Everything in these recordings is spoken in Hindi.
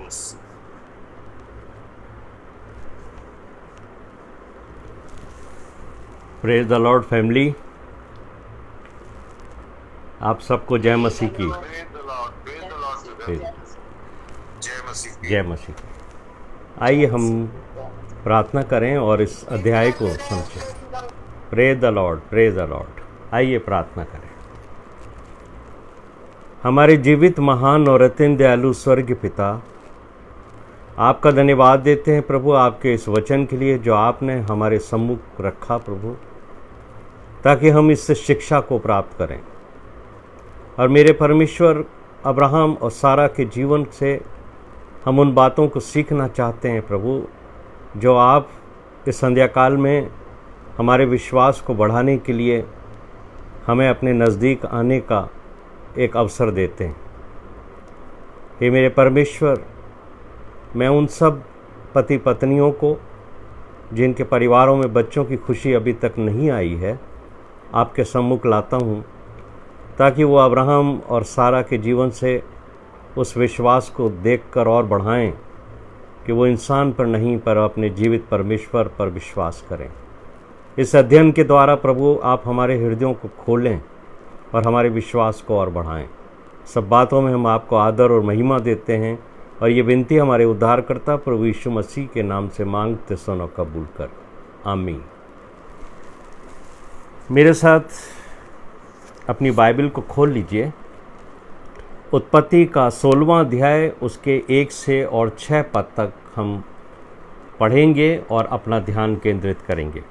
things. Praise the Lord family, आप सबको जय मसीह की। Praise the Lord. Praise the Lord, brother. जय मसीह की। जय मसीह की। आइए हम प्रार्थना करें और इस अध्याय को समझें। Praise the Lord, praise the Lord. आइए प्रार्थना करें। हमारे जीवित महान और अत्यंत दयालु स्वर्ग पिता, आपका धन्यवाद देते हैं प्रभु, आपके इस वचन के लिए जो आपने हमारे सम्मुख रखा प्रभु, ताकि हम इससे शिक्षा को प्राप्त करें। और मेरे परमेश्वर, अब्राहम और सारा के जीवन से हम उन बातों को सीखना चाहते हैं प्रभु, जो आप इस संध्या काल में हमारे विश्वास को बढ़ाने के लिए हमें अपने नज़दीक आने का एक अवसर देते हैं। हे मेरे परमेश्वर, मैं उन सब पति पत्नियों को जिनके परिवारों में बच्चों की खुशी अभी तक नहीं आई है, आपके सम्मुख लाता हूँ, ताकि वो अब्राहम और सारा के जीवन से उस विश्वास को देखकर और बढ़ाएं कि वो इंसान पर नहीं पर अपने जीवित परमेश्वर पर विश्वास करें। इस अध्ययन के द्वारा प्रभु आप हमारे हृदयों को खोलें और हमारे विश्वास को और बढ़ाएं। सब बातों में हम आपको आदर और महिमा देते हैं और ये विनती हमारे उद्धारकर्ता प्रभु यीशु मसीह के नाम से मांगते सुनो, कबूल कर, आमीन। मेरे साथ अपनी बाइबल को खोल लीजिए। उत्पत्ति का 16वां अध्याय, उसके 1 से और 6 पद तक हम पढ़ेंगे और अपना ध्यान केंद्रित करेंगे।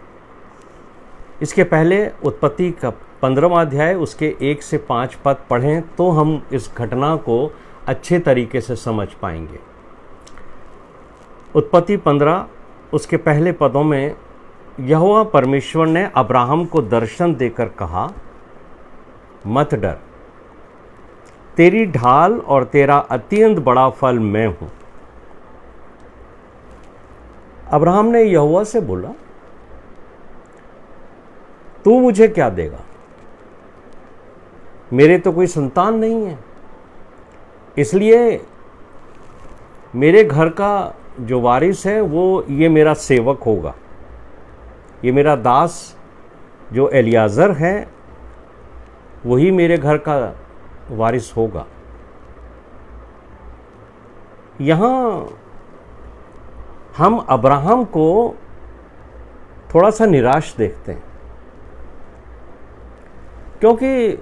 इसके पहले उत्पत्ति का 15वां अध्याय, उसके 1 से 5 पद पढ़ें तो हम इस घटना को अच्छे तरीके से समझ पाएंगे। उत्पत्ति 15 उसके पहले पदों में यहोवा परमेश्वर ने अब्राहम को दर्शन देकर कहा, मत डर, तेरी ढाल और तेरा अत्यंत बड़ा फल मैं हूं। अब्राहम ने यहोवा से बोला, तू मुझे क्या देगा? मेरे तो कोई संतान नहीं है, इसलिए मेरे घर का जो वारिस है वो ये मेरा सेवक होगा, ये मेरा दास जो एलियाजर है वही मेरे घर का वारिस होगा। यहाँ हम अब्राहम को थोड़ा सा निराश देखते हैं, क्योंकि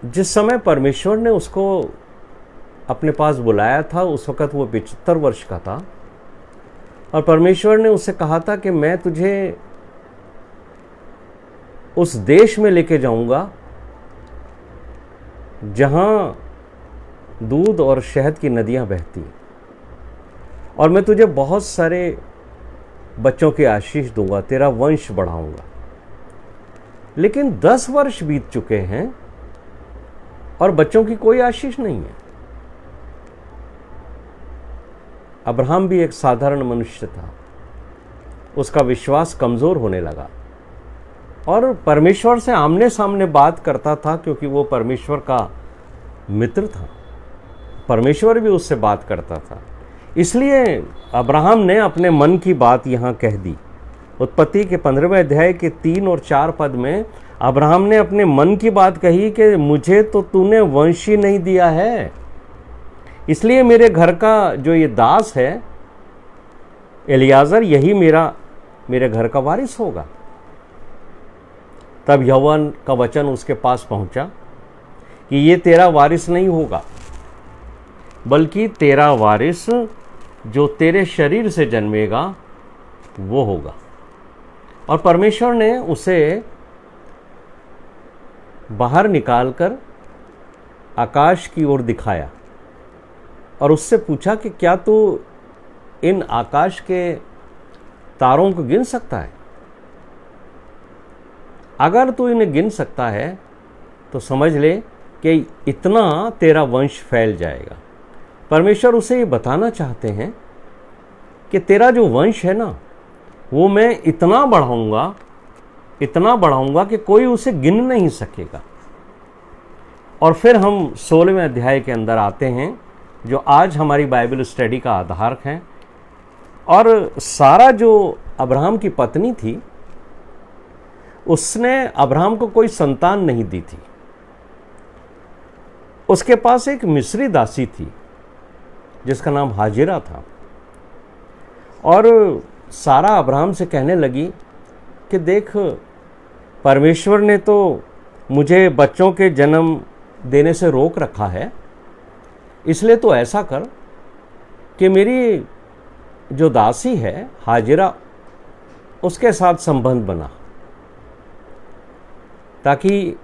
जिस समय परमेश्वर ने उसको अपने पास बुलाया था उस वक़्त वो 75 वर्ष का था और परमेश्वर ने उससे कहा था कि मैं तुझे उस देश में लेके जाऊंगा जहां दूध और शहद की नदियां बहती हैं और मैं तुझे बहुत सारे बच्चों की आशीष दूंगा, तेरा वंश बढ़ाऊंगा। लेकिन 10 वर्ष बीत चुके हैं और बच्चों की कोई आशीष नहीं है। अब्राहम भी एक साधारण मनुष्य था, उसका विश्वास कमजोर होने लगा और परमेश्वर से आमने सामने बात करता था, क्योंकि वो परमेश्वर का मित्र था, परमेश्वर भी उससे बात करता था। इसलिए अब्राहम ने अपने मन की बात यहाँ कह दी। उत्पत्ति के 15वें अध्याय के 3 और 4 पद में अब्राहम ने अपने मन की बात कही कि मुझे तो तूने वंश ही नहीं दिया है, इसलिए मेरे घर का जो ये दास है एलियाजर, यही मेरे घर का वारिस होगा। तब यहोवा का वचन उसके पास पहुंचा कि ये तेरा वारिस नहीं होगा, बल्कि तेरा वारिस जो तेरे शरीर से जन्मेगा वो होगा। और परमेश्वर ने उसे बाहर निकालकर आकाश की ओर दिखाया और उससे पूछा कि क्या तू इन आकाश के तारों को गिन सकता है? अगर तू इन्हें गिन सकता है तो समझ ले कि इतना तेरा वंश फैल जाएगा। परमेश्वर उसे ये बताना चाहते हैं कि तेरा जो वंश है ना, वो मैं इतना बढ़ाऊंगा कि कोई उसे गिन नहीं सकेगा। और फिर हम 16वें अध्याय के अंदर आते हैं जो आज हमारी बाइबल स्टडी का आधार हैं। और सारा जो अब्राहम की पत्नी थी, उसने अब्राहम को कोई संतान नहीं दी थी। उसके पास एक मिस्री दासी थी जिसका नाम हाजिरा था। और सारा अब्राहम से कहने लगी कि देख, परमेश्वर ने तो मुझे बच्चों के जन्म देने से रोक रखा है, इसलिए तो ऐसा कर कि मेरी जो दासी है हाजिरा, उसके साथ संबंध बना, ताकि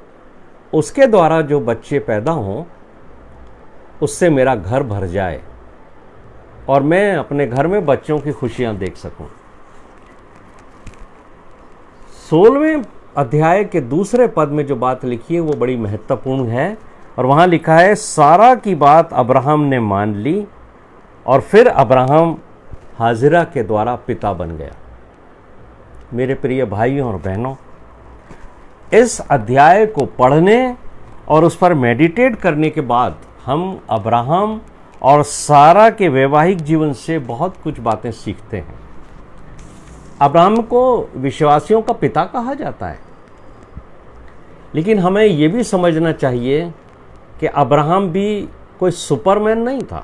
उसके द्वारा जो बच्चे पैदा हों उससे मेरा घर भर जाए और मैं अपने घर में बच्चों की खुशियां देख सकूं। 16वें अध्याय के दूसरे पद में जो बात लिखी है वो बड़ी महत्वपूर्ण है। और वहां लिखा है, सारा की बात अब्राहम ने मान ली और फिर अब्राहम हाजिरा के द्वारा पिता बन गया। मेरे प्रिय भाइयों और बहनों, इस अध्याय को पढ़ने और उस पर मेडिटेट करने के बाद हम अब्राहम और सारा के वैवाहिक जीवन से बहुत कुछ बातें सीखते हैं। अब्राहम को विश्वासियों का पिता कहा जाता है, लेकिन हमें यह भी समझना चाहिए कि अब्राहम भी कोई सुपरमैन नहीं था,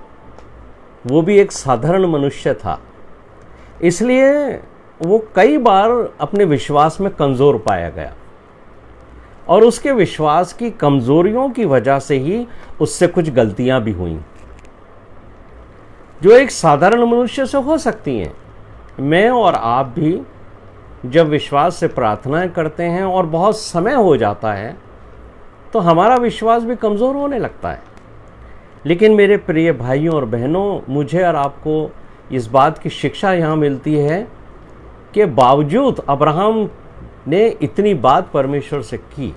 वो भी एक साधारण मनुष्य था। इसलिए वो कई बार अपने विश्वास में कमज़ोर पाया गया और उसके विश्वास की कमज़ोरियों की वजह से ही उससे कुछ गलतियां भी हुई जो एक साधारण मनुष्य से हो सकती हैं। मैं और आप भी जब विश्वास से प्रार्थनाएं करते हैं और बहुत समय हो जाता है तो हमारा विश्वास भी कमज़ोर होने लगता है। लेकिन मेरे प्रिय भाइयों और बहनों, मुझे और आपको इस बात की शिक्षा यहाँ मिलती है कि बावजूद अब्राहम ने इतनी बात परमेश्वर से की,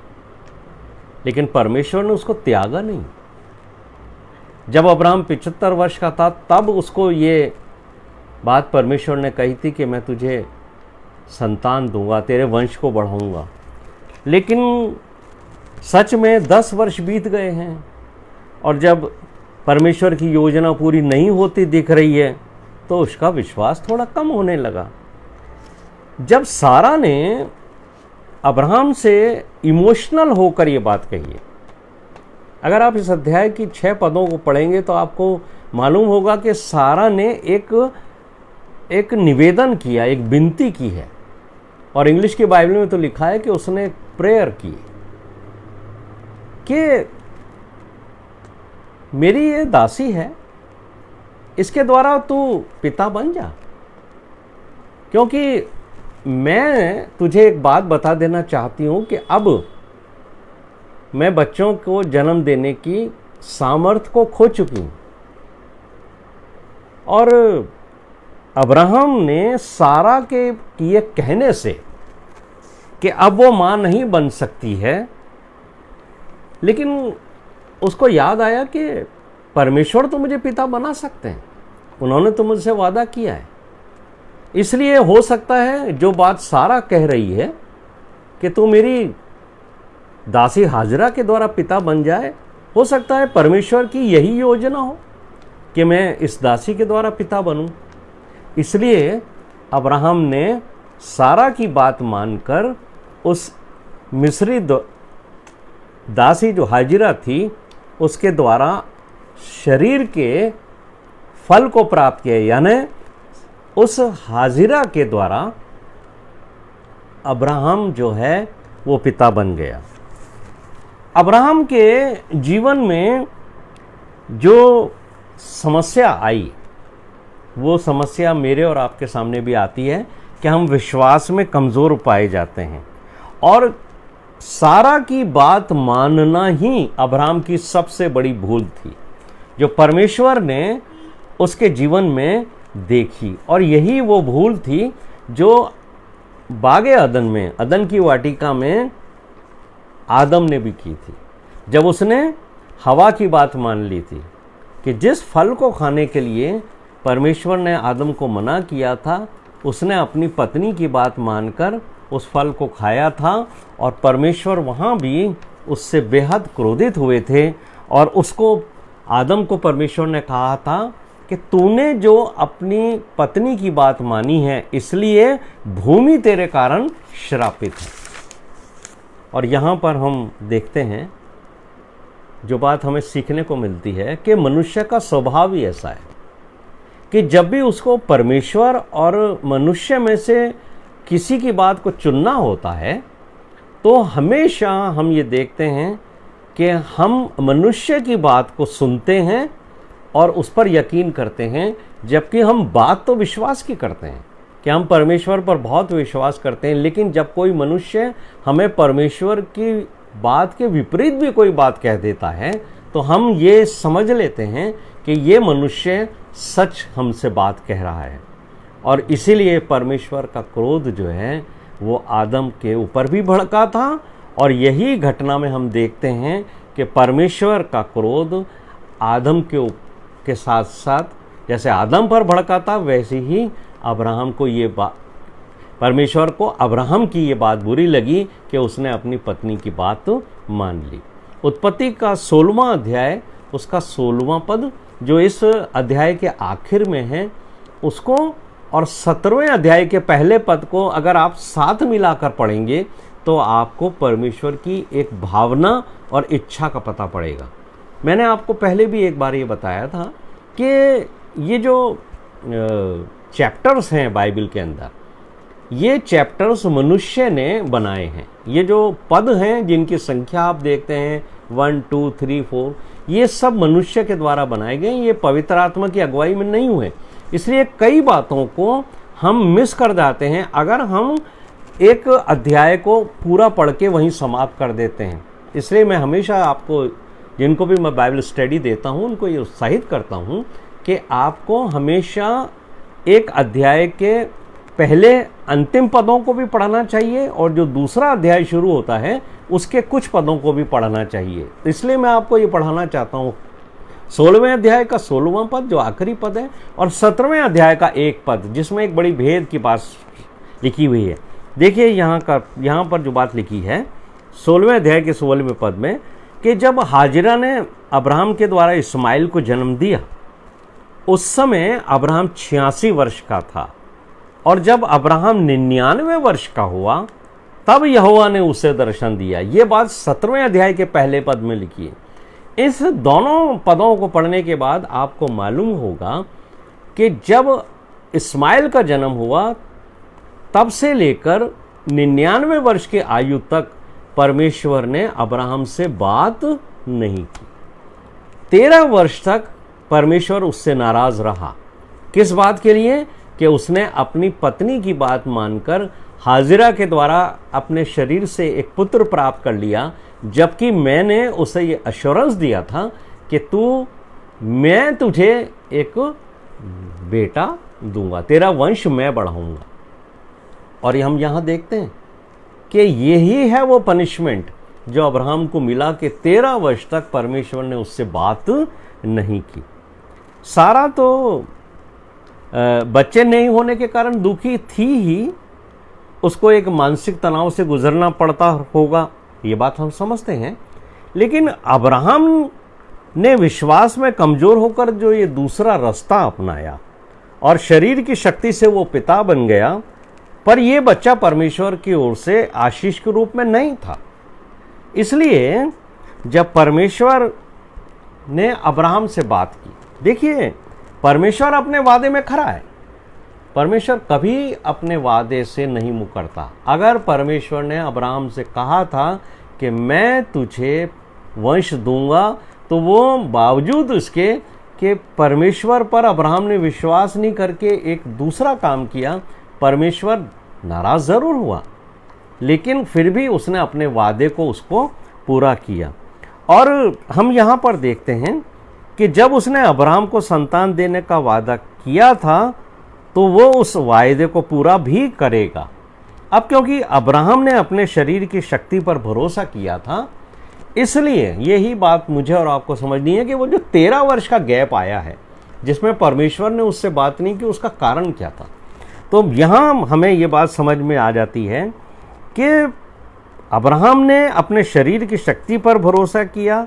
लेकिन परमेश्वर ने उसको त्यागा नहीं। जब अब्राहम 75 वर्ष का था तब उसको ये बात परमेश्वर ने कही थी कि मैं तुझे संतान दूंगा, तेरे वंश को बढ़ाऊंगा। लेकिन सच में 10 वर्ष बीत गए हैं और जब परमेश्वर की योजना पूरी नहीं होती दिख रही है तो उसका विश्वास थोड़ा कम होने लगा। जब सारा ने अब्राहम से इमोशनल होकर ये बात कही है, अगर आप इस अध्याय की 6 पदों को पढ़ेंगे तो आपको मालूम होगा कि सारा ने एक निवेदन किया, एक विनती की है। और इंग्लिश की बाइबल में तो लिखा है कि उसने प्रेयर की कि मेरी ये दासी है, इसके द्वारा तू पिता बन जा, क्योंकि मैं तुझे एक बात बता देना चाहती हूं कि अब मैं बच्चों को जन्म देने की सामर्थ्य को खो चुकी हूं। और अब्राहम ने सारा के किए कहने से कि अब वो मां नहीं बन सकती है, लेकिन उसको याद आया कि परमेश्वर तो मुझे पिता बना सकते हैं, उन्होंने तो मुझसे वादा किया है। इसलिए हो सकता है जो बात सारा कह रही है कि तू मेरी दासी हाजिरा के द्वारा पिता बन जाए, हो सकता है परमेश्वर की यही योजना हो कि मैं इस दासी के द्वारा पिता बनूं। इसलिए अब्राहम ने सारा की बात मानकर उस मिस्री दासी जो हाजिरा थी उसके द्वारा शरीर के फल को प्राप्त किया, यानी उस हाजिरा के द्वारा अब्राहम जो है वो पिता बन गया। अब्राहम के जीवन में जो समस्या आई वो समस्या मेरे और आपके सामने भी आती है कि हम विश्वास में कमज़ोर पाए जाते हैं। और सारा की बात मानना ही अब्राहम की सबसे बड़ी भूल थी जो परमेश्वर ने उसके जीवन में देखी। और यही वो भूल थी जो बागे अदन में, अदन की वाटिका में आदम ने भी की थी, जब उसने हवा की बात मान ली थी कि जिस फल को खाने के लिए परमेश्वर ने आदम को मना किया था, उसने अपनी पत्नी की बात मानकर उस फल को खाया था। और परमेश्वर वहाँ भी उससे बेहद क्रोधित हुए थे और उसको आदम को परमेश्वर ने कहा था कि तूने जो अपनी पत्नी की बात मानी है इसलिए भूमि तेरे कारण श्रापित है। और यहाँ पर हम देखते हैं जो बात हमें सीखने को मिलती है कि मनुष्य का स्वभाव ही ऐसा है कि जब भी उसको परमेश्वर और मनुष्य में से किसी की बात को चुनना होता है तो हमेशा हम ये देखते हैं कि हम मनुष्य की बात को सुनते हैं और उस पर यकीन करते हैं, जबकि हम बात तो विश्वास की करते हैं कि हम परमेश्वर पर बहुत विश्वास करते हैं, लेकिन जब कोई मनुष्य हमें परमेश्वर की बात के विपरीत भी कोई बात कह देता है तो हम ये समझ लेते हैं कि ये मनुष्य सच हमसे बात कह रहा है। और इसीलिए परमेश्वर का क्रोध जो है वो आदम के ऊपर भी भड़का था, और यही घटना में हम देखते हैं कि परमेश्वर का क्रोध आदम के साथ साथ जैसे आदम पर भड़का था वैसे ही अब्राहम को ये बात, परमेश्वर को अब्राहम की ये बात बुरी लगी कि उसने अपनी पत्नी की बात मान ली। उत्पत्ति का 16वां अध्याय उसका 16वां पद जो इस अध्याय के आखिर में है उसको और 17वें अध्याय के पहले पद को अगर आप साथ मिलाकर पढ़ेंगे तो आपको परमेश्वर की एक भावना और इच्छा का पता पड़ेगा। मैंने आपको पहले भी एक बार ये बताया था कि ये जो चैप्टर्स हैं बाइबल के अंदर, ये चैप्टर्स मनुष्य ने बनाए हैं। ये जो पद हैं जिनकी संख्या आप देखते हैं 1 2 3 4, ये सब मनुष्य के द्वारा बनाए गए, ये पवित्र आत्मा की अगुवाई में नहीं हुए। इसलिए कई बातों को हम मिस कर जाते हैं अगर हम एक अध्याय को पूरा पढ़ के वहीं समाप्त कर देते हैं। इसलिए मैं हमेशा आपको, जिनको भी मैं बाइबल स्टडी देता हूं, उनको ये उत्साहित करता हूं कि आपको हमेशा एक अध्याय के पहले अंतिम पदों को भी पढ़ना चाहिए और जो दूसरा अध्याय शुरू होता है उसके कुछ पदों को भी पढ़ना चाहिए। इसलिए मैं आपको ये पढ़ाना चाहता हूँ 16वें अध्याय का 16वां पद जो आखिरी पद है और 17वें अध्याय का एक पद जिसमें एक बड़ी भेद की बात लिखी हुई है। देखिए यहाँ पर जो बात लिखी है 16वें अध्याय के 16वें पद में कि जब हाजिरा ने अब्राहम के द्वारा इस्माइल को जन्म दिया उस समय अब्राहम 86 वर्ष का था, और जब अब्राहम 99 वर्ष का हुआ तब यहोवा ने उसे दर्शन दिया। ये बात 17वें अध्याय के पहले पद में लिखी है। इस दोनों पदों को पढ़ने के बाद आपको मालूम होगा कि जब इस्माइल का जन्म हुआ तब से लेकर 99 वर्ष की आयु तक परमेश्वर ने अब्राहम से बात नहीं की। 13 वर्ष तक परमेश्वर उससे नाराज रहा। किस बात के लिए? कि उसने अपनी पत्नी की बात मानकर हाजिरा के द्वारा अपने शरीर से एक पुत्र प्राप्त कर लिया, जबकि मैंने उसे ये अश्योरेंस दिया था कि मैं तुझे एक बेटा दूंगा, तेरा वंश मैं बढ़ाऊंगा। और हम यहाँ देखते हैं कि यही है वो पनिशमेंट जो अब्राहम को मिला कि 13 वर्ष तक परमेश्वर ने उससे बात नहीं की। सारा तो बच्चे नहीं होने के कारण दुखी थी ही, उसको एक मानसिक तनाव से गुजरना पड़ता होगा, ये बात हम समझते हैं। लेकिन अब्राहम ने विश्वास में कमजोर होकर जो ये दूसरा रास्ता अपनाया और शरीर की शक्ति से वो पिता बन गया, पर ये बच्चा परमेश्वर की ओर से आशीष के रूप में नहीं था। इसलिए जब परमेश्वर ने अब्राहम से बात की, देखिए परमेश्वर अपने वादे में खरा है। परमेश्वर कभी अपने वादे से नहीं मुकरता। अगर परमेश्वर ने अब्राहम से कहा था कि मैं तुझे वंश दूंगा, तो वो बावजूद इसके कि परमेश्वर पर अब्राहम ने विश्वास नहीं करके एक दूसरा काम किया, परमेश्वर नाराज जरूर हुआ, लेकिन फिर भी उसने अपने वादे को उसको पूरा किया। और हम यहाँ पर देखते हैं कि जब उसने अब्राहम को संतान देने का वादा किया था तो वो उस वायदे को पूरा भी करेगा। अब क्योंकि अब्राहम ने अपने शरीर की शक्ति पर भरोसा किया था, इसलिए यही बात मुझे और आपको समझनी है कि वो जो 13 वर्ष का गैप आया है जिसमें परमेश्वर ने उससे बात नहीं की, उसका कारण क्या था। तो यहाँ हमें ये बात समझ में आ जाती है कि अब्राहम ने अपने शरीर की शक्ति पर भरोसा किया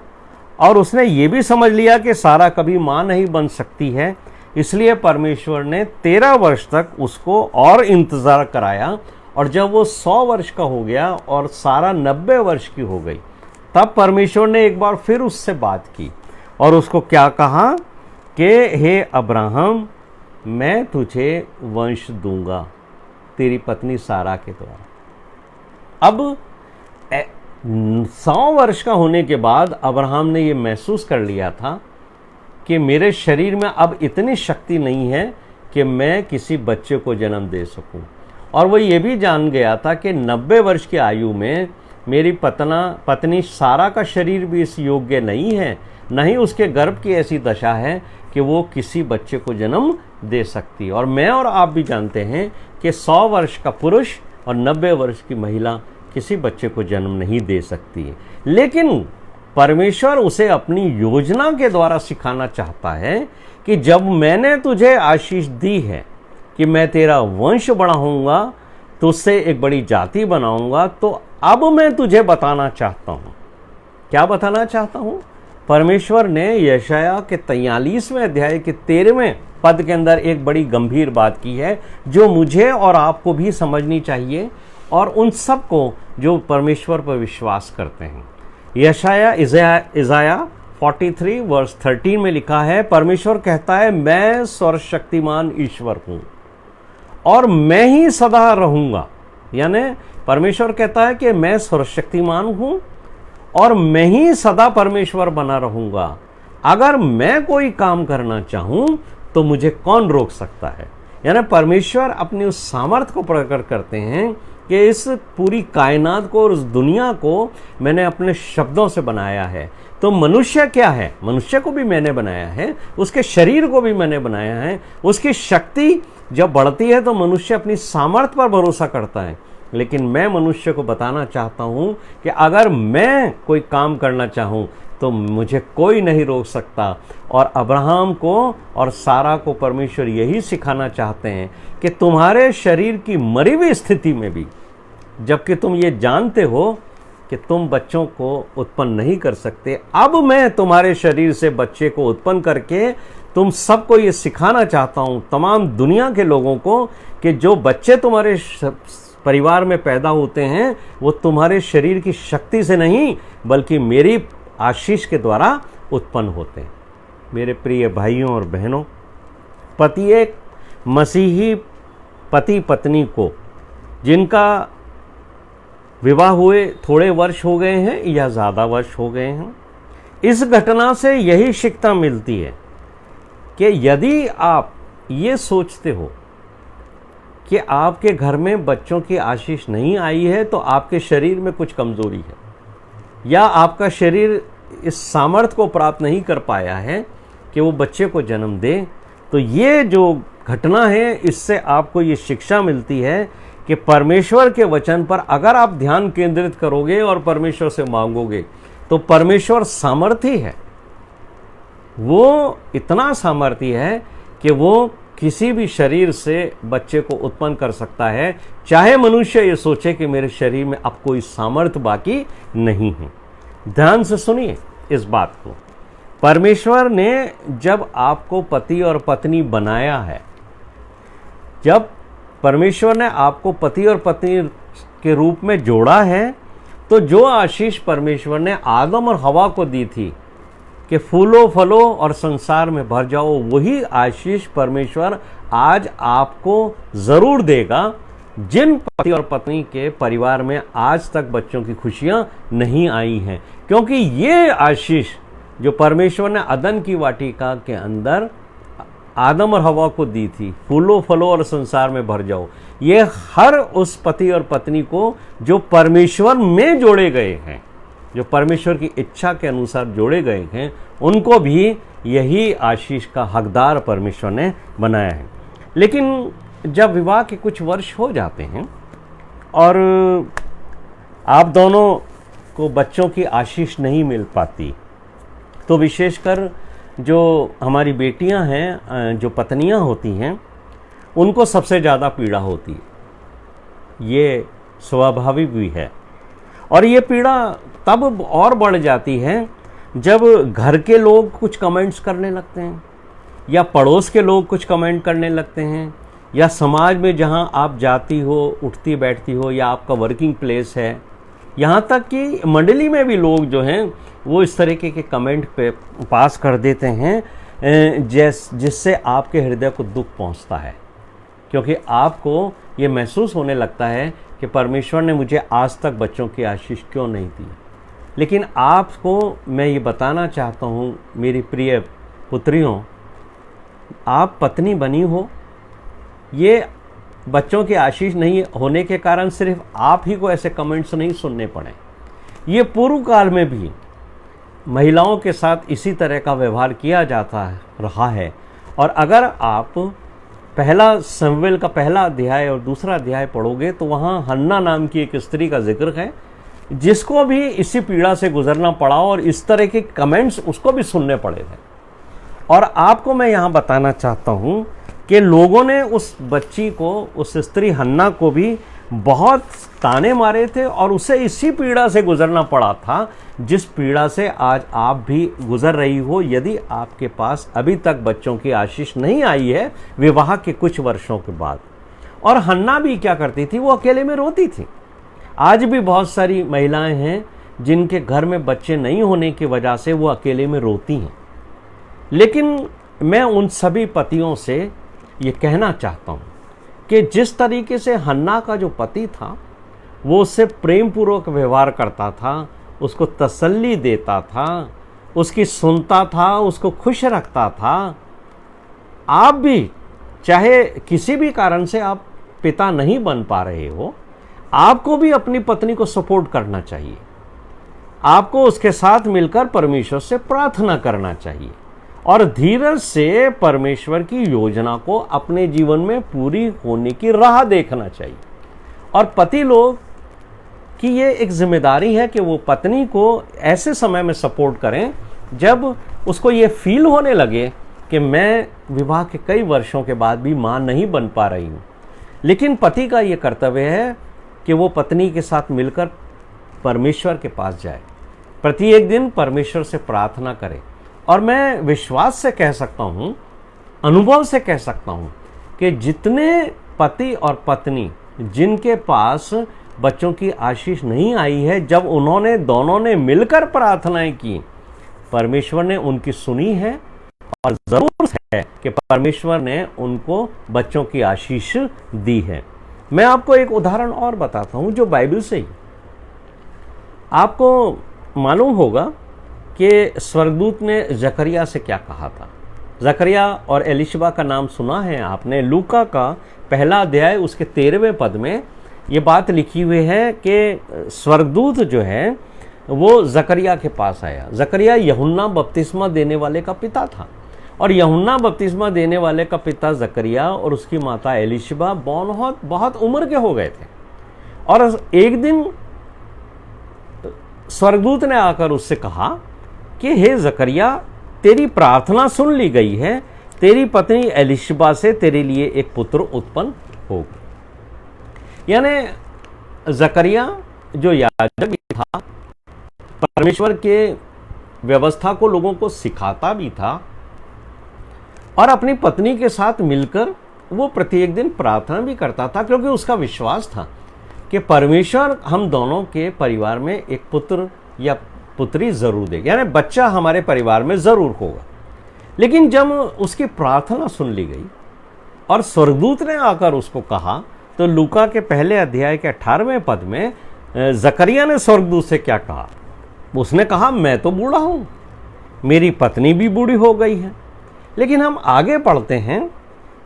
और उसने ये भी समझ लिया कि सारा कभी माँ नहीं बन सकती है, इसलिए परमेश्वर ने 13 वर्ष तक उसको और इंतज़ार कराया। और जब वो 100 वर्ष का हो गया और सारा 90 वर्ष की हो गई, तब परमेश्वर ने एक बार फिर उससे बात की और उसको क्या कहा कि हे अब्राहम, मैं तुझे वंश दूंगा तेरी पत्नी सारा के द्वारा। अब 100 वर्ष का होने के बाद अब्राहम ने ये महसूस कर लिया था कि मेरे शरीर में अब इतनी शक्ति नहीं है कि मैं किसी बच्चे को जन्म दे सकूं। और वो ये भी जान गया था कि 90 वर्ष की आयु में मेरी पत्नी सारा का शरीर भी इस योग्य नहीं है, न ही उसके गर्भ की ऐसी दशा है कि वो किसी बच्चे को जन्म दे सकती। और मैं और आप भी जानते हैं कि 100 वर्ष का पुरुष और 90 वर्ष की महिला किसी बच्चे को जन्म नहीं दे सकती है। लेकिन परमेश्वर उसे अपनी योजना के द्वारा सिखाना चाहता है कि जब मैंने तुझे आशीष दी है कि मैं तेरा वंश बढ़ाऊंगा, तुझसे एक बड़ी जाति बनाऊंगा, तो अब मैं तुझे बताना चाहता हूं। क्या बताना चाहता हूं? परमेश्वर ने यशाया के 43वें अध्याय के 13वें पद के अंदर एक बड़ी गंभीर बात की है, जो मुझे और आपको भी समझनी चाहिए और उन सब को जो परमेश्वर पर विश्वास करते हैं। यशाया इज़ाया 43 वर्स 13 में लिखा है, परमेश्वर कहता है, मैं सर्वशक्तिमान ईश्वर हूं और मैं ही सदा रहूंगा। यानी परमेश्वर कहता है कि मैं सर्वशक्तिमान हूं और मैं ही सदा परमेश्वर बना रहूंगा। अगर मैं कोई काम करना चाहूं तो मुझे कौन रोक सकता है? यानी परमेश्वर अपनी उस सामर्थ्य को प्रकट करते हैं कि इस पूरी कायनात को और उस दुनिया को मैंने अपने शब्दों से बनाया है। तो मनुष्य क्या है? मनुष्य को भी मैंने बनाया है, उसके शरीर को भी मैंने बनाया है। उसकी शक्ति जब बढ़ती है तो मनुष्य अपनी सामर्थ्य पर भरोसा करता है। लेकिन मैं मनुष्य को बताना चाहता हूं कि अगर मैं कोई काम करना चाहूं तो मुझे कोई नहीं रोक सकता। और अब्राहम को और सारा को परमेश्वर यही सिखाना चाहते हैं कि तुम्हारे शरीर की मरी हुई स्थिति में भी, जबकि तुम ये जानते हो कि तुम बच्चों को उत्पन्न नहीं कर सकते, अब मैं तुम्हारे शरीर से बच्चे को उत्पन्न करके तुम सबको ये सिखाना चाहता हूं, तमाम दुनिया के लोगों को, कि जो बच्चे तुम्हारे परिवार में पैदा होते हैं वो तुम्हारे शरीर की शक्ति से नहीं बल्कि मेरी आशीष के द्वारा उत्पन्न होते हैं। मेरे प्रिय भाइयों और बहनों, प्रत्येक मसीही पति पत्नी को जिनका विवाह हुए थोड़े वर्ष हो गए हैं या ज़्यादा वर्ष हो गए हैं, इस घटना से यही शिक्षा मिलती है कि यदि आप ये सोचते हो कि आपके घर में बच्चों की आशीष नहीं आई है तो आपके शरीर में कुछ कमज़ोरी है या आपका शरीर इस सामर्थ्य को प्राप्त नहीं कर पाया है कि वो बच्चे को जन्म दे, तो ये जो घटना है इससे आपको ये शिक्षा मिलती है कि परमेश्वर के वचन पर अगर आप ध्यान केंद्रित करोगे और परमेश्वर से मांगोगे तो परमेश्वर सामर्थी है। वो इतना सामर्थी है कि वो किसी भी शरीर से बच्चे को उत्पन्न कर सकता है, चाहे मनुष्य ये सोचे कि मेरे शरीर में अब कोई सामर्थ्य बाकी नहीं है। ध्यान से सुनिए इस बात को। परमेश्वर ने जब आपको पति और पत्नी बनाया है, जब परमेश्वर ने आपको पति और पत्नी के रूप में जोड़ा है, तो जो आशीष परमेश्वर ने आदम और हवा को दी थी कि फूलो फलो और संसार में भर जाओ, वही आशीष परमेश्वर आज आपको ज़रूर देगा जिन पति और पत्नी के परिवार में आज तक बच्चों की खुशियां नहीं आई हैं। क्योंकि ये आशीष जो परमेश्वर ने अदन की वाटिका के अंदर आदम और हवा को दी थी, फूलो फलो और संसार में भर जाओ, ये हर उस पति और पत्नी को जो परमेश्वर में जोड़े गए हैं, जो परमेश्वर की इच्छा के अनुसार जोड़े गए हैं, उनको भी यही आशीष का हकदार परमेश्वर ने बनाया है। लेकिन जब विवाह के कुछ वर्ष हो जाते हैं और आप दोनों को बच्चों की आशीष नहीं मिल पाती, तो विशेषकर जो हमारी बेटियां हैं, जो पत्नियां होती हैं, उनको सबसे ज़्यादा पीड़ा होती है। ये स्वाभाविक भी है। और ये पीड़ा तब और बढ़ जाती है जब घर के लोग कुछ कमेंट्स करने लगते हैं या पड़ोस के लोग कुछ कमेंट करने लगते हैं या समाज में जहां आप जाती हो, उठती बैठती हो या आपका वर्किंग प्लेस है, यहाँ तक कि मंडली में भी लोग जो हैं वो इस तरीके के कमेंट पे पास कर देते हैं जिससे आपके हृदय को दुख पहुँचता है, क्योंकि आपको ये महसूस होने लगता है कि परमेश्वर ने मुझे आज तक बच्चों की आशीष क्यों नहीं दी। लेकिन आपको मैं ये बताना चाहता हूँ मेरी प्रिय पुत्रियों, आप पत्नी बनी हो, ये बच्चों की आशीष नहीं होने के कारण सिर्फ आप ही को ऐसे कमेंट्स नहीं सुनने पड़े। ये पूर्व काल में भी महिलाओं के साथ इसी तरह का व्यवहार किया जाता रहा है। और अगर आप पहला शमूएल का पहला अध्याय और दूसरा अध्याय पढ़ोगे तो वहाँ हन्ना नाम की एक स्त्री का जिक्र है जिसको भी इसी पीड़ा से गुजरना पड़ा और इस तरह के कमेंट्स उसको भी सुनने पड़े थे। और आपको मैं यहाँ बताना चाहता हूँ कि लोगों ने उस बच्ची को, उस स्त्री हन्ना को भी बहुत ताने मारे थे और उसे इसी पीड़ा से गुजरना पड़ा था जिस पीड़ा से आज आप भी गुजर रही हो, यदि आपके पास अभी तक बच्चों की आशीष नहीं आई है विवाह के कुछ वर्षों के बाद। और हन्ना भी क्या करती थी, वो अकेले में रोती थी। आज भी बहुत सारी महिलाएं हैं जिनके घर में बच्चे नहीं होने की वजह से वो अकेले में रोती हैं। लेकिन मैं उन सभी पतियों से ये कहना चाहता हूँ कि जिस तरीके से हन्ना का जो पति था वो उससे प्रेम पूर्वक व्यवहार करता था, उसको तसल्ली देता था, उसकी सुनता था, उसको खुश रखता था। आप भी चाहे किसी भी कारण से आप पिता नहीं बन पा रहे हो, आपको भी अपनी पत्नी को सपोर्ट करना चाहिए। आपको उसके साथ मिलकर परमेश्वर से प्रार्थना करना चाहिए और धीरज से परमेश्वर की योजना को अपने जीवन में पूरी होने की राह देखना चाहिए। और पति लोग की ये एक जिम्मेदारी है कि वो पत्नी को ऐसे समय में सपोर्ट करें जब उसको ये फील होने लगे कि मैं विवाह के कई वर्षों के बाद भी मां नहीं बन पा रही हूँ। लेकिन पति का ये कर्तव्य है कि वो पत्नी के साथ मिलकर परमेश्वर के पास जाए, प्रत्येक दिन परमेश्वर से प्रार्थना करे। और मैं विश्वास से कह सकता हूँ, अनुभव से कह सकता हूँ कि जितने पति और पत्नी जिनके पास बच्चों की आशीष नहीं आई है, जब उन्होंने दोनों ने मिलकर प्रार्थनाएं की, परमेश्वर ने उनकी सुनी है और ज़रूर है कि परमेश्वर ने उनको बच्चों की आशीष दी है। मैं आपको एक उदाहरण और बताता हूँ जो बाइबल से ही। आपको मालूम होगा कि स्वर्गदूत ने जकरिया से क्या कहा था। जकरिया और एलिशबा का नाम सुना है आपने। लूका का पहला अध्याय उसके 13वें पद में ये बात लिखी हुई है कि स्वर्गदूत जो है वो जकरिया के पास आया। जकरिया यूहन्ना बपतिस्मा देने वाले का पिता था और यूहन्ना बपतिस्मा देने वाले का पिता जकरिया और उसकी माता एलिशबा बहुत उम्र के हो गए थे। और एक दिन स्वर्गदूत ने आकर उससे कहा कि हे जकरिया, तेरी प्रार्थना सुन ली गई है, तेरी पत्नी एलिशबा से तेरे लिए एक पुत्र उत्पन्न होगा। यानी जकरिया जो याजक भी था, परमेश्वर के व्यवस्था को लोगों को सिखाता भी था और अपनी पत्नी के साथ मिलकर वो प्रत्येक दिन प्रार्थना भी करता था, क्योंकि उसका विश्वास था कि परमेश्वर हम दोनों के परिवार में एक पुत्र या पुत्री जरूर देगा, यानी बच्चा हमारे परिवार में जरूर होगा। लेकिन जब उसकी प्रार्थना सुन ली गई और स्वर्गदूत ने आकर उसको कहा, तो लूका के पहले अध्याय के 18वें पद में जकरिया ने स्वर्गदूत से क्या कहा? उसने कहा, मैं तो बूढ़ा हूं, मेरी पत्नी भी बूढ़ी हो गई है। लेकिन हम आगे पढ़ते हैं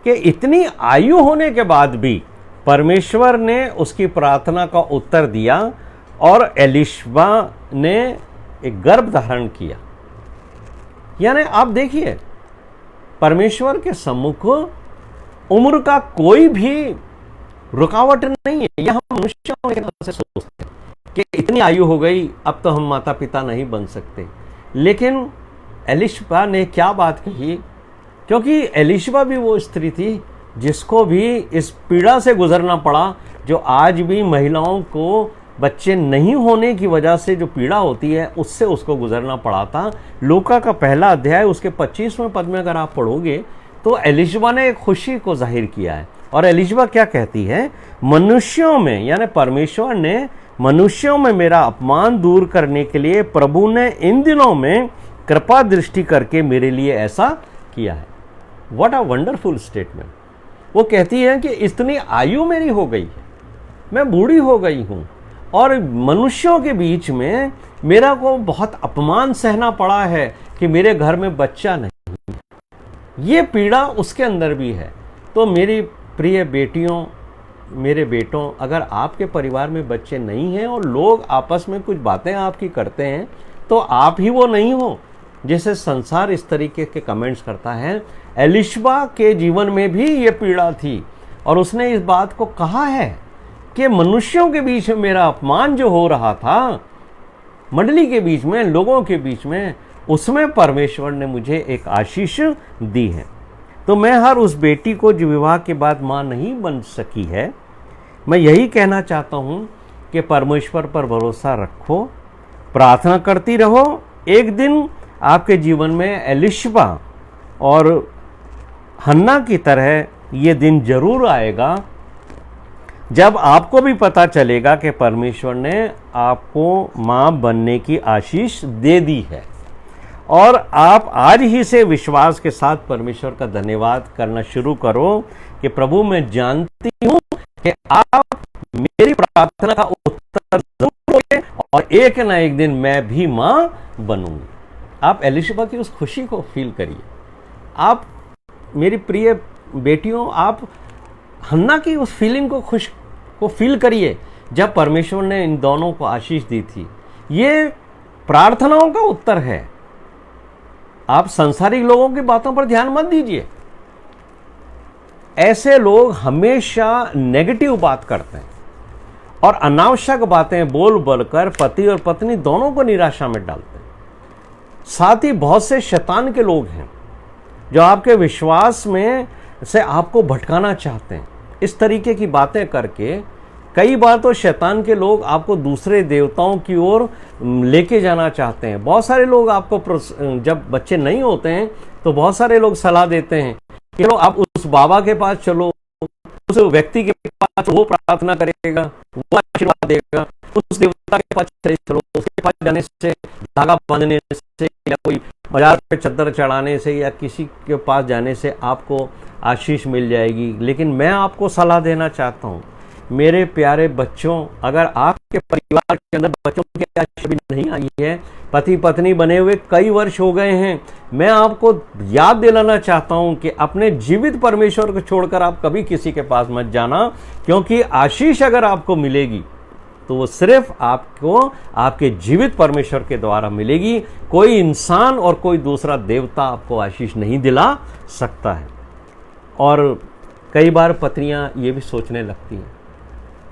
कि इतनी आयु होने के बाद भी परमेश्वर ने उसकी प्रार्थना का उत्तर दिया और एलिशबा ने एक गर्भ धारण किया। यानी आप देखिए, परमेश्वर के सम्मुख उम्र का कोई भी रुकावट नहीं है। यह हम मनुष्यों के तरह से सोचते हैं कि इतनी आयु हो गई, अब तो हम माता पिता नहीं बन सकते। लेकिन एलिशबा ने क्या बात कही, क्योंकि एलिशबा भी वो स्त्री थी जिसको भी इस पीड़ा से गुजरना पड़ा जो आज भी महिलाओं को बच्चे नहीं होने की वजह से जो पीड़ा होती है उससे उसको गुजरना पड़ा था। लूका का पहला अध्याय उसके 25वें पद में अगर आप पढ़ोगे तो एलिशबा ने खुशी को जाहिर किया है। और एलिशबा क्या कहती है, मनुष्यों में यानी परमेश्वर ने मनुष्यों में मेरा अपमान दूर करने के लिए प्रभु ने इन दिनों में कृपा दृष्टि करके मेरे लिए ऐसा किया है। What a wonderful statement. वो कहती है कि इतनी आयु मेरी हो गई है, मैं बूढ़ी हो गई हूँ और मनुष्यों के बीच में मेरा को बहुत अपमान सहना पड़ा है कि मेरे घर में बच्चा नहीं। ये पीड़ा उसके अंदर भी है। तो मेरी प्रिय बेटियों, मेरे बेटों, अगर आपके परिवार में बच्चे नहीं हैं और लोग आपस में कुछ बातें आपकी करते हैं तो आप ही वो नहीं हो जैसे संसार इस तरीके के कमेंट्स करता है। एलिशबा के जीवन में भी ये पीड़ा थी और उसने इस बात को कहा है कि मनुष्यों के बीच में मेरा अपमान जो हो रहा था, मंडली के बीच में, लोगों के बीच में, उसमें परमेश्वर ने मुझे एक आशीष दी है। तो मैं हर उस बेटी को जो विवाह के बाद मां नहीं बन सकी है, मैं यही कहना चाहता हूं कि परमेश्वर पर भरोसा रखो, प्रार्थना करती रहो। एक दिन आपके जीवन में एलिशबा और हन्ना की तरह ये दिन जरूर आएगा जब आपको भी पता चलेगा कि परमेश्वर ने आपको मां बनने की आशीष दे दी है और आप आज ही से विश्वास के साथ परमेश्वर का धन्यवाद करना शुरू करो कि प्रभु, मैं जानती हूं कि आप मेरी प्रार्थना का उत्तर जरूर दोगे और एक ना एक दिन मैं भी मां बनूंगी। आप एलिशबा की उस खुशी को फील करिए। आप मेरी प्रिय बेटियों, आप हन्ना की उस फीलिंग को फील करिए जब परमेश्वर ने इन दोनों को आशीष दी थी। ये प्रार्थनाओं का उत्तर है। आप संसारिक लोगों की बातों पर ध्यान मत दीजिए। ऐसे लोग हमेशा नेगेटिव बात करते हैं और अनावश्यक बातें बोल बोलकर पति और पत्नी दोनों को निराशा में डालते हैं। साथ ही बहुत से शैतान के लोग हैं जो आपके विश्वास में से आपको भटकाना चाहते हैं। इस तरीके की बातें करके कई बार तो शैतान के लोग आपको दूसरे देवताओं की ओर लेके जाना चाहते हैं। बहुत सारे लोग आपको, जब बच्चे नहीं होते हैं तो बहुत सारे लोग सलाह देते हैं कि चलो आप उस बाबा के पास चलो, उस व्यक्ति के पास, वो प्रार्थना करेगा, वो आशीर्वाद देगा। उस देवता के पास चलो, उसके पास जाने से, धागा बांधने से या कोई बाजार पे चद्दर चढ़ाने से या किसी के पास जाने से आपको आशीष मिल जाएगी। लेकिन मैं आपको सलाह देना चाहता हूँ, मेरे प्यारे बच्चों, अगर आपके परिवार के अंदर बच्चों की आशीष भी नहीं आई है, पति पत्नी बने हुए कई वर्ष हो गए हैं, मैं आपको याद दिलाना चाहता हूं कि अपने जीवित परमेश्वर को छोड़कर आप कभी किसी के पास मत जाना, क्योंकि आशीष अगर आपको मिलेगी तो वो सिर्फ आपको आपके जीवित परमेश्वर के द्वारा मिलेगी। कोई इंसान और कोई दूसरा देवता आपको आशीष नहीं दिला सकता है। और कई बार पत्नियां ये भी सोचने लगती हैं,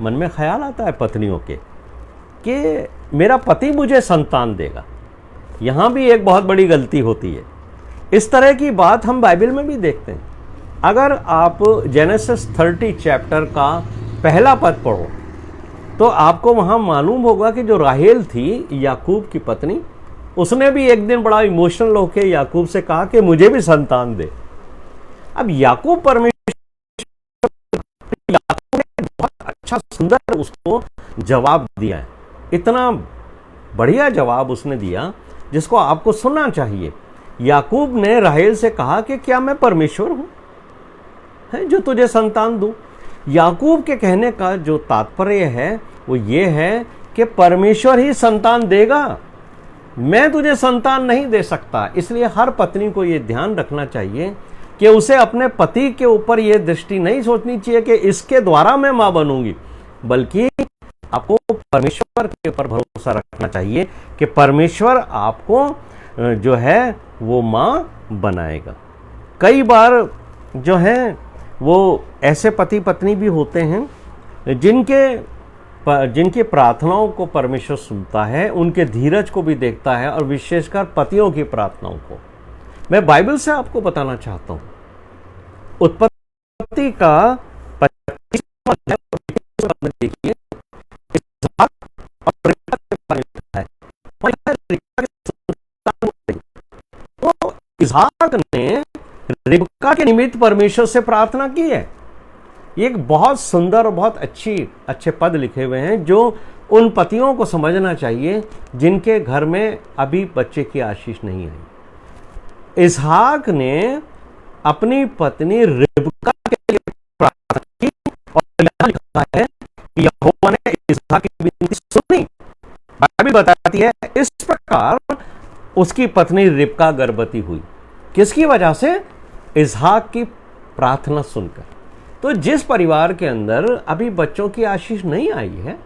मन में ख्याल आता है पत्नियों के कि मेरा पति मुझे संतान देगा। यहाँ भी एक बहुत बड़ी गलती होती है। इस तरह की बात हम बाइबल में भी देखते हैं। अगर आप जेनेसिस 30 चैप्टर का पहला पद पढ़ो तो आपको वहाँ मालूम होगा कि जो राहेल थी, याकूब की पत्नी, उसने भी एक दिन बड़ा इमोशनल होकर याकूब से कहा कि मुझे भी संतान दे। अब याकूब याकूब ने बहुत अच्छा सुंदर उसको जवाब दिया है। इतना बढ़िया जवाब उसने दिया जिसको आपको सुनना चाहिए। याकूब ने राहेल से कहा कि क्या मैं परमेश्वर हूं जो तुझे संतान दूं। याकूब के कहने का जो तात्पर्य है वो ये है कि परमेश्वर ही संतान देगा, मैं तुझे संतान नहीं दे सकता। इसलिए हर पत्नी को ये ध्यान रखना चाहिए कि उसे अपने पति के ऊपर ये दृष्टि नहीं सोचनी चाहिए कि इसके द्वारा मैं मां बनूंगी, बल्कि आपको परमेश्वर के ऊपर भरोसा रखना चाहिए कि परमेश्वर आपको जो है वो मां बनाएगा। कई बार जो है वो ऐसे पति पत्नी भी होते हैं जिनकी प्रार्थनाओं को परमेश्वर सुनता है, उनके धीरज को भी देखता है, और विशेषकर पतियों की प्रार्थनाओं को। मैं बाइबल से आपको बताना चाहता हूं, उत्पत्ति का 25वां अध्याय देखिए, इसहाक रिबका के निमित्त परमेश्वर से प्रार्थना की है। एक बहुत सुंदर और बहुत अच्छे पद लिखे हुए हैं जो उन पतियों को समझना चाहिए जिनके घर में अभी बच्चे की आशीष नहीं आई। इसहाक ने अपनी पत्नी रिबका के लिए प्रार्थना की और यहां लिखा है कि यहोवा ने इसहाक की विनती सुनी। बाइबल बताती है इस प्रकार उसकी पत्नी रिबका गर्भवती हुई। किसकी वजह से? इसहाक की प्रार्थना सुनकर। तो जिस परिवार के अंदर अभी बच्चों की आशीष नहीं आई है,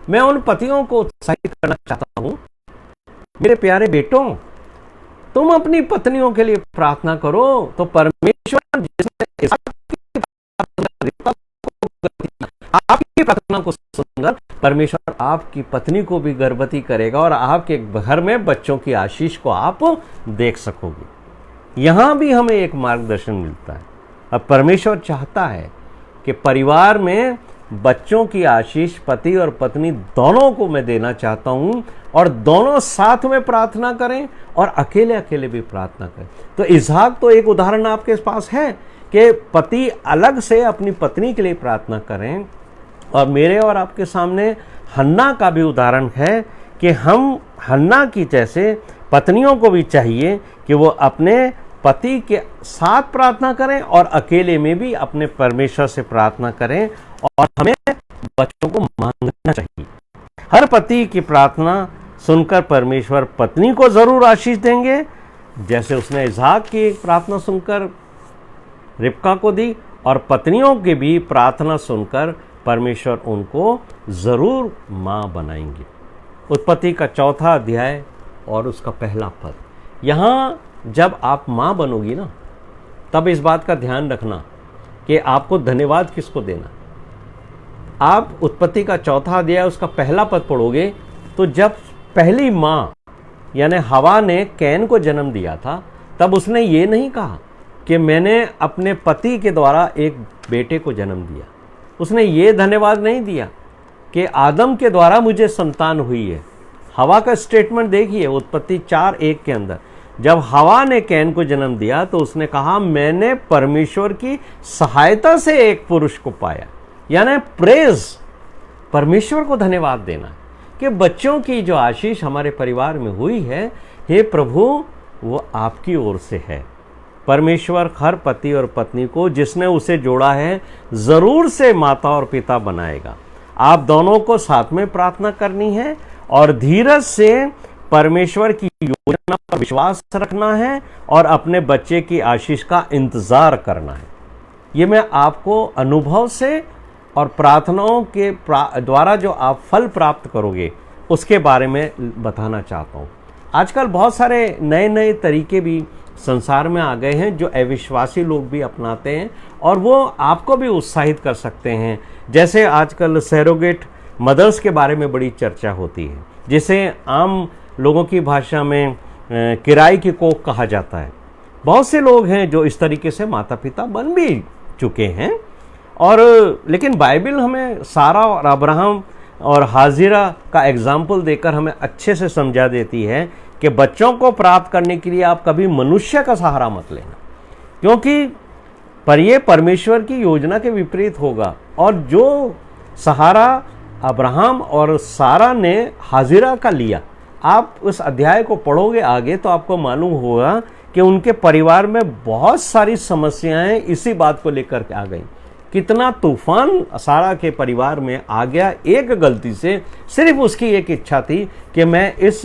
मैं उन पतियों को उत्साहित करना चाहता हूं, मेरे प्यारे बेटों, तुम अपनी पत्नियों के लिए प्रार्थना करो तो परमेश्वर जिसने आपकी प्रार्थना को सुनकर परमेश्वर आपकी पत्नी को भी गर्भवती करेगा और आपके घर में बच्चों की आशीष को आप देख सकोगे। यहां भी हमें एक मार्गदर्शन मिलता है। अब परमेश्वर चाहता है कि परिवार में बच्चों की आशीष पति और पत्नी दोनों को मैं देना चाहता हूं और दोनों साथ में प्रार्थना करें और अकेले अकेले भी प्रार्थना करें। तो इसहाक तो एक उदाहरण आपके पास है कि पति अलग से अपनी पत्नी के लिए प्रार्थना करें, और मेरे और आपके सामने हन्ना का भी उदाहरण है कि हम हन्ना की जैसे पत्नियों को भी चाहिए कि वो अपने पति के साथ प्रार्थना करें और अकेले में भी अपने परमेश्वर से प्रार्थना करें, और हमें बच्चों को मांगना चाहिए। हर पति की प्रार्थना सुनकर परमेश्वर पत्नी को जरूर आशीष देंगे, जैसे उसने इसहाक की प्रार्थना सुनकर रिबका को दी, और पत्नियों की भी प्रार्थना सुनकर परमेश्वर उनको जरूर मां बनाएंगे। उत्पत्ति का 4वां अध्याय और उसका पहला पद। यहां जब आप मां बनोगी ना, तब इस बात का ध्यान रखना कि आपको धन्यवाद किसको देना। आप उत्पत्ति का 4वां अध्याय उसका पहला पद पढ़ोगे तो जब पहली मां यानी हवा ने कैन को जन्म दिया था, तब उसने ये नहीं कहा कि मैंने अपने पति के द्वारा एक बेटे को जन्म दिया। उसने ये धन्यवाद नहीं दिया कि आदम के द्वारा मुझे संतान हुई है। हवा का स्टेटमेंट देखिए उत्पत्ति 4:1 के अंदर, जब हवा ने कैन को जन्म दिया तो उसने कहा मैंने परमेश्वर की सहायता से एक पुरुष को पाया। यानी प्रेज, परमेश्वर को धन्यवाद देना कि बच्चों की जो आशीष हमारे परिवार में हुई है, हे प्रभु, वो आपकी ओर से है। परमेश्वर हर पति और पत्नी को जिसने उसे जोड़ा है जरूर से माता और पिता बनाएगा। आप दोनों को साथ में प्रार्थना करनी है और धीरज से परमेश्वर की योजना पर विश्वास रखना है और अपने बच्चे की आशीष का इंतजार करना है। ये मैं आपको अनुभव से और प्रार्थनाओं के द्वारा जो आप फल प्राप्त करोगे उसके बारे में बताना चाहता हूँ। आजकल बहुत सारे नए नए तरीके भी संसार में आ गए हैं जो अविश्वासी लोग भी अपनाते हैं और वो आपको भी उत्साहित कर सकते हैं। जैसे आजकल सैरोगेट मदर्स के बारे में बड़ी चर्चा होती है, जिसे आम लोगों की भाषा में किराए की कोख कहा जाता है। बहुत से लोग हैं जो इस तरीके से माता पिता बन भी चुके हैं, और लेकिन बाइबल हमें सारा और अब्राहम और हाजिरा का एग्जाम्पल देकर हमें अच्छे से समझा देती है कि बच्चों को प्राप्त करने के लिए आप कभी मनुष्य का सहारा मत लेना, क्योंकि पर ये परमेश्वर की योजना के विपरीत होगा। और जो सहारा अब्राहम और सारा ने हाजिरा का लिया, आप उस अध्याय को पढ़ोगे आगे तो आपको मालूम होगा कि उनके परिवार में बहुत सारी समस्याएं इसी बात को लेकर के आ गई। कितना तूफान सारा के परिवार में आ गया एक गलती से। सिर्फ उसकी एक इच्छा थी कि मैं इस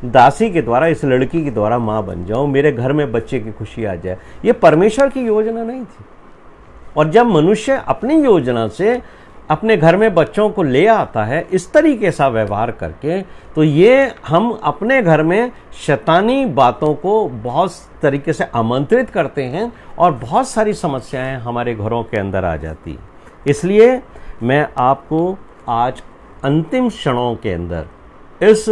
दासी के द्वारा, इस लड़की के द्वारा मां बन जाऊं, मेरे घर में बच्चे की खुशी आ जाए। ये परमेश्वर की योजना नहीं थी। और जब मनुष्य अपनी योजना से अपने घर में बच्चों को ले आता है इस तरीके से व्यवहार करके, तो ये हम अपने घर में शैतानी बातों को बहुत तरीके से आमंत्रित करते हैं और बहुत सारी समस्याएं हमारे घरों के अंदर आ जाती हैं। इसलिए मैं आपको आज अंतिम क्षणों के अंदर, इस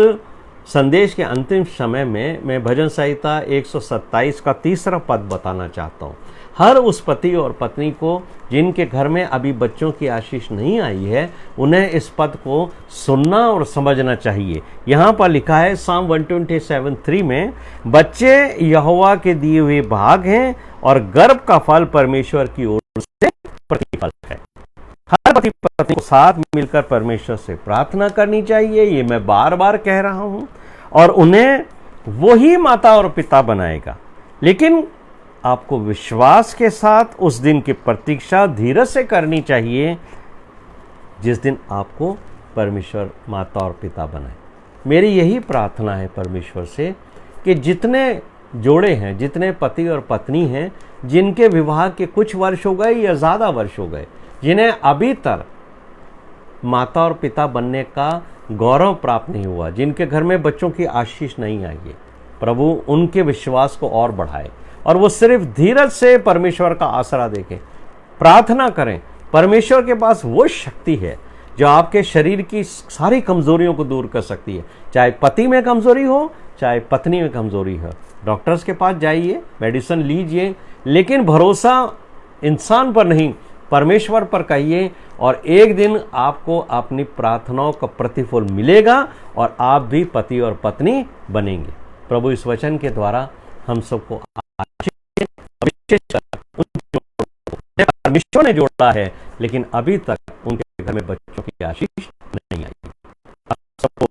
संदेश के अंतिम समय में, मैं भजन संहिता 127 का 3रा पद बताना चाहता हूँ। हर उस पति और पत्नी को जिनके घर में अभी बच्चों की आशीष नहीं आई है, उन्हें इस पद को सुनना और समझना चाहिए। यहाँ पर लिखा है Psalm 127:3 में, बच्चे यहोवा के दिए हुए भाग हैं और गर्भ का फल परमेश्वर की ओर से प्रतिफल है। हर पति पत्नी को साथ मिलकर परमेश्वर से प्रार्थना करनी चाहिए, ये मैं बार बार कह रहा हूं, और उन्हें वही माता और पिता बनाएगा। लेकिन आपको विश्वास के साथ उस दिन की प्रतीक्षा धीरज से करनी चाहिए जिस दिन आपको परमेश्वर माता और पिता बनाए। मेरी यही प्रार्थना है परमेश्वर से कि जितने जोड़े हैं, जितने पति और पत्नी हैं, जिनके विवाह के कुछ वर्ष हो गए या ज़्यादा वर्ष हो गए, जिन्हें अभी तक माता और पिता बनने का गौरव प्राप्त नहीं हुआ, जिनके घर में बच्चों की आशीष नहीं आई है, प्रभु उनके विश्वास को और बढ़ाए और वो सिर्फ धीरज से परमेश्वर का आसरा देखें, प्रार्थना करें। परमेश्वर के पास वो शक्ति है जो आपके शरीर की सारी कमजोरियों को दूर कर सकती है, चाहे पति में कमजोरी हो, चाहे पत्नी में कमजोरी हो। डॉक्टर्स के पास जाइए, मेडिसिन लीजिए, लेकिन भरोसा इंसान पर नहीं, परमेश्वर पर कहिए, और एक दिन आपको अपनी प्रार्थनाओं का प्रतिफल मिलेगा और आप भी पति और पत्नी बनेंगे। प्रभु इस वचन के द्वारा हम सबको परमेश्वर ने जोड़ा है, लेकिन अभी तक उनके घर में बच्चों की आशीष नहीं आई। सबको